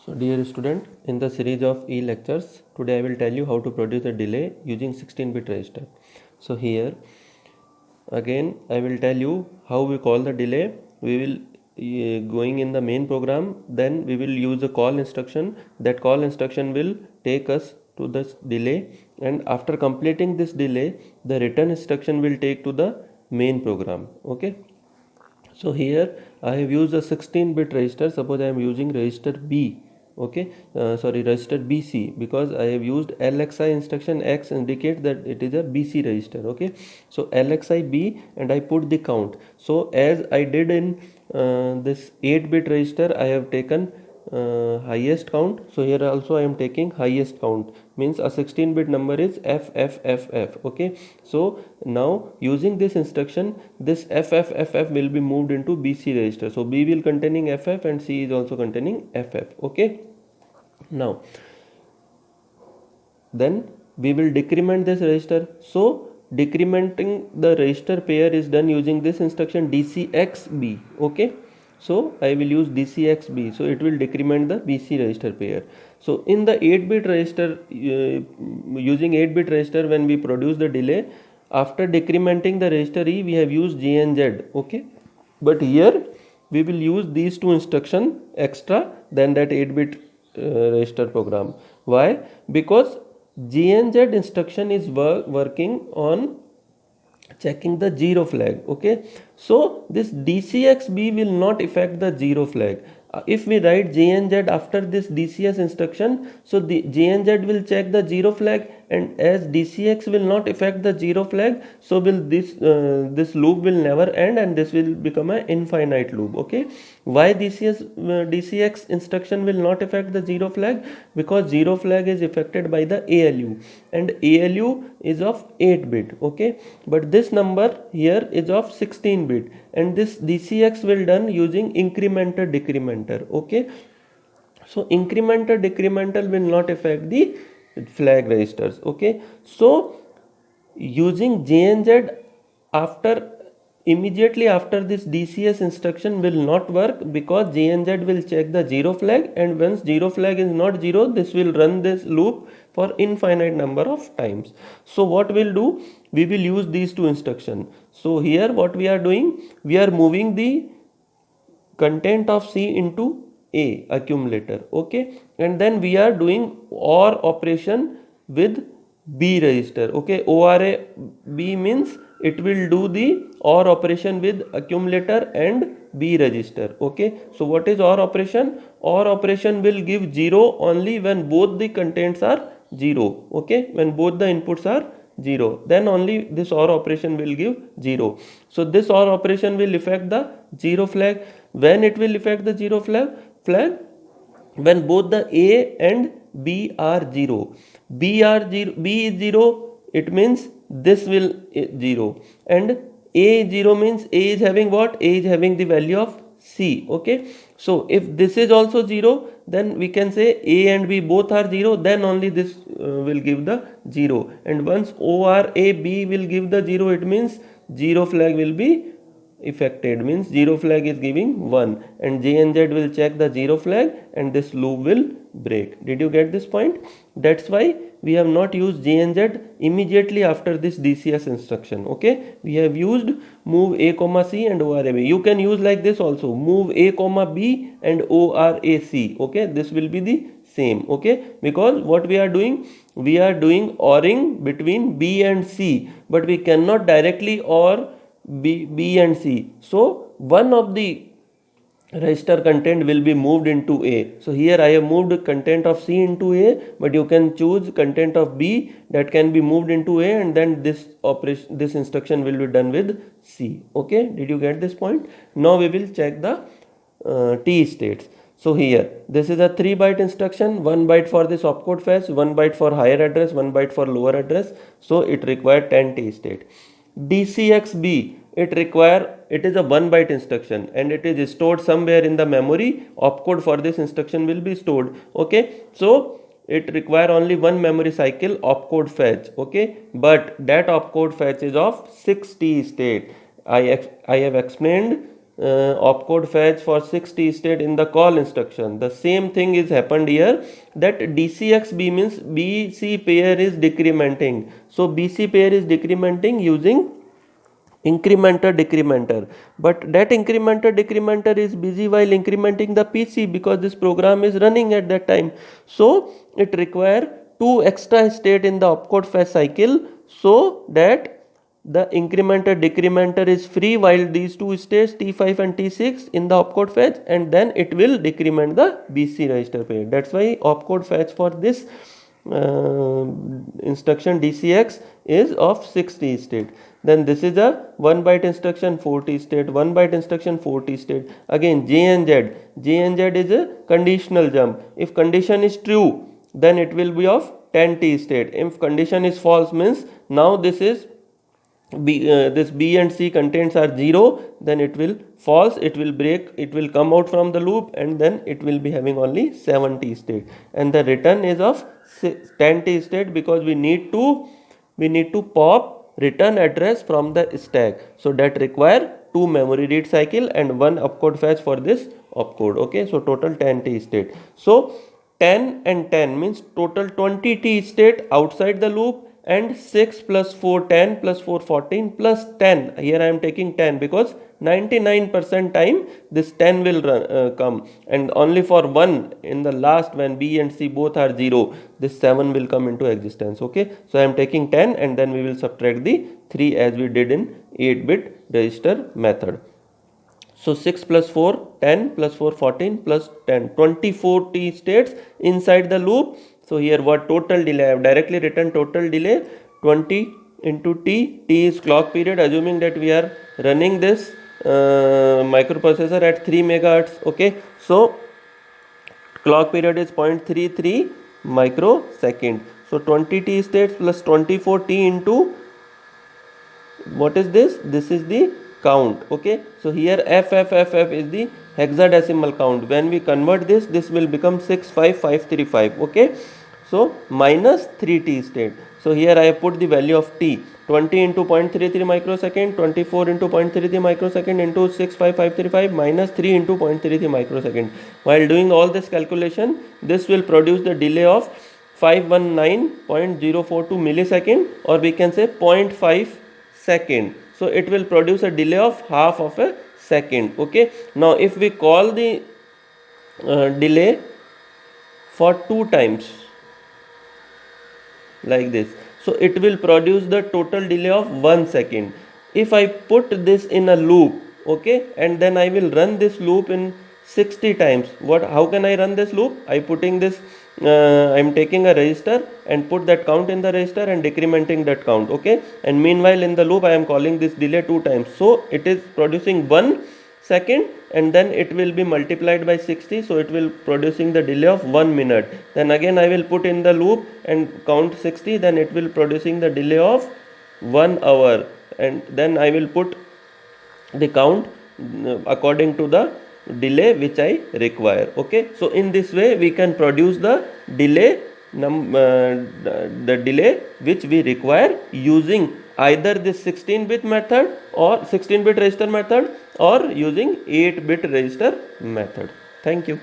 So dear student, in the series of e-lectures, today I will tell you how to produce a delay using 16-bit register. So here again I will tell you how we call the delay. We will going in the main program, then we will use a call instruction. That call instruction will take us to this delay, and after completing this delay, the return instruction will take to the main program. Okay. So here I have used a 16-bit register. Suppose I am using register B. Okay, register BC, because I have used LXI instruction. X indicates that it is a BC register. Okay, so LXI B, and I put the count. So as I did in this 8-bit register, I have taken highest count. So here also I am taking highest count, means a 16-bit number is FFFF. Okay, so now using this instruction, this FFFF will be moved into BC register. So B will containing FF and C is also containing FF. Okay, now then we will decrement this register. So decrementing the register pair is done using this instruction DCXB. Okay, so I will use DCXB, so it will decrement the BC register pair. So in the 8-bit register, using 8-bit register, when we produce the delay, after decrementing the register E, we have used JNZ. Okay, but here we will use these two instruction extra than that 8-bit register program. Why? Because GNZ instruction is working on checking the zero flag. Okay, so this DCXB will not affect the zero flag. If we write JNZ after this DCS instruction, so the JNZ will check the zero flag, and as DCX will not affect the zero flag, so will this loop will never end, and this will become an infinite loop. Okay, why DCX instruction will not affect the zero flag? Because zero flag is affected by the ALU, and ALU is of 8-bit. Okay, but this number here is of 16-bit, and this DCX will done using incrementer decrementer. Okay, so incrementer decremental will not affect the flag registers. Okay, so using JNZ after immediately after this DCS instruction will not work, because JNZ will check the zero flag, and once zero flag is not zero, this will run this loop for infinite number of times. So what we'll do, we will use these two instructions. So here what we are doing, we are moving the content of C into A accumulator. Okay, and then we are doing OR operation with B register. Okay, ORA B means it will do the OR operation with accumulator and B register. Okay, so what is OR operation? OR operation will give 0 only when both the contents are 0. Okay, when both the inputs are 0, then only this OR operation will give 0. So this OR operation will affect the 0 flag. When it will affect the 0 flag? When both the A and B are 0. B is 0, it means this will 0, and A is 0 means A is having what? A is having the value of C. Okay, so if this is also 0, then we can say A and B both are 0, then only this will give the 0, and once OR A B will give the 0, it means 0 flag will be affected, means 0 flag is giving 1, and JNZ will check the 0 flag, and this loop will break. Did you get this point? That's why we have not used JNZ immediately after this DCS instruction. Okay, we have used move A comma C and ORA B. You can use like this also, move A comma B and ORA C. Okay, this will be the same. Okay, because what we are doing, we are doing ORing between B and C, but we cannot directly OR B and C. So one of the register content will be moved into A. So here I have moved content of C into A, but you can choose content of B that can be moved into A, and then this instruction will be done with C. Okay, did you get this point? Now we will check the T states. So here this is a 3-byte instruction, 1 byte for this opcode fetch, 1 byte for higher address, 1 byte for lower address. So it required 10 T state. DCXB, it is a 1-byte instruction, and it is stored somewhere in the memory. Opcode for this instruction will be stored. Okay, so it require only one memory cycle opcode fetch. Okay, but that opcode fetch is of 6 T state. I have explained opcode fetch for 6t state in the call instruction. The same thing is happened here, that DCXB means BC pair is decrementing. So BC pair is decrementing using incrementer decrementer, but that incrementer decrementer is busy while incrementing the PC because this program is running at that time. So it require 2 extra state in the opcode fetch cycle, so that the incrementer decrementer is free while these two states T5 and T6 in the opcode fetch, and then it will decrement the BC register pair. That's why opcode fetch for this instruction DCX is of 6t state. Then this is a 1 byte instruction 4t state, 1 byte instruction 4t state. Again JNZ, JNZ is a conditional jump. If condition is true, then it will be of 10t state. If condition is false, means now this is this B and C contents are 0, then it will false, it will break, it will come out from the loop, and then it will be having only 7t state, and the return is of 10t state because we need to pop return address from the stack, so that require 2 memory read cycle and 1 opcode fetch for this opcode. Okay, so total 10t state. So 10 and 10 means total 20t state outside the loop, and 6 plus 4 10 plus 4 14 plus 10. Here I am taking 10 because 99% time this 10 will come, and only for 1 in the last, when B and C both are 0, this 7 will come into existence. Okay, so I am taking 10 and then we will subtract the 3 as we did in 8-bit register method. So 6 plus 4 10 plus 4 14 plus 10, 24 t states inside the loop. So here what total delay, I have directly written total delay 20 into t. T is clock period, assuming that we are running this microprocessor at 3 megahertz. Okay, so clock period is 0.33 microsecond. So 20 t states plus 24 t into, what is this? This is the count. Okay, so here F is the hexadecimal count. When we convert this, this will become 65535. Okay, so minus 3t state. So here I have put the value of t, 20 into 0.33 microsecond, 24 into 0.33 microsecond into 65535 minus 3 into 0.33 microsecond. While doing all this calculation, this will produce the delay of 519.042 millisecond, or we can say 0.5 second. So it will produce a delay of half of a second. Okay, now if we call the delay for 2 times like this, so it will produce the total delay of 1 second. If I put this in a loop, okay, and then I will run this loop in 60 times. How can I run this loop? I putting this I'm taking a register and put that count in the register and decrementing that count. Okay, and meanwhile in the loop I am calling this delay 2 times, so it is producing 1 second, and then it will be multiplied by 60, so it will producing the delay of 1 minute. Then again I will put in the loop and count 60, then it will producing the delay of 1 hour, and then I will put the count according to the delay which I require. Okay, so in this way we can produce the delay the delay which we require using either this 16-bit method or 16-bit register method, or using 8-bit register method. Thank you.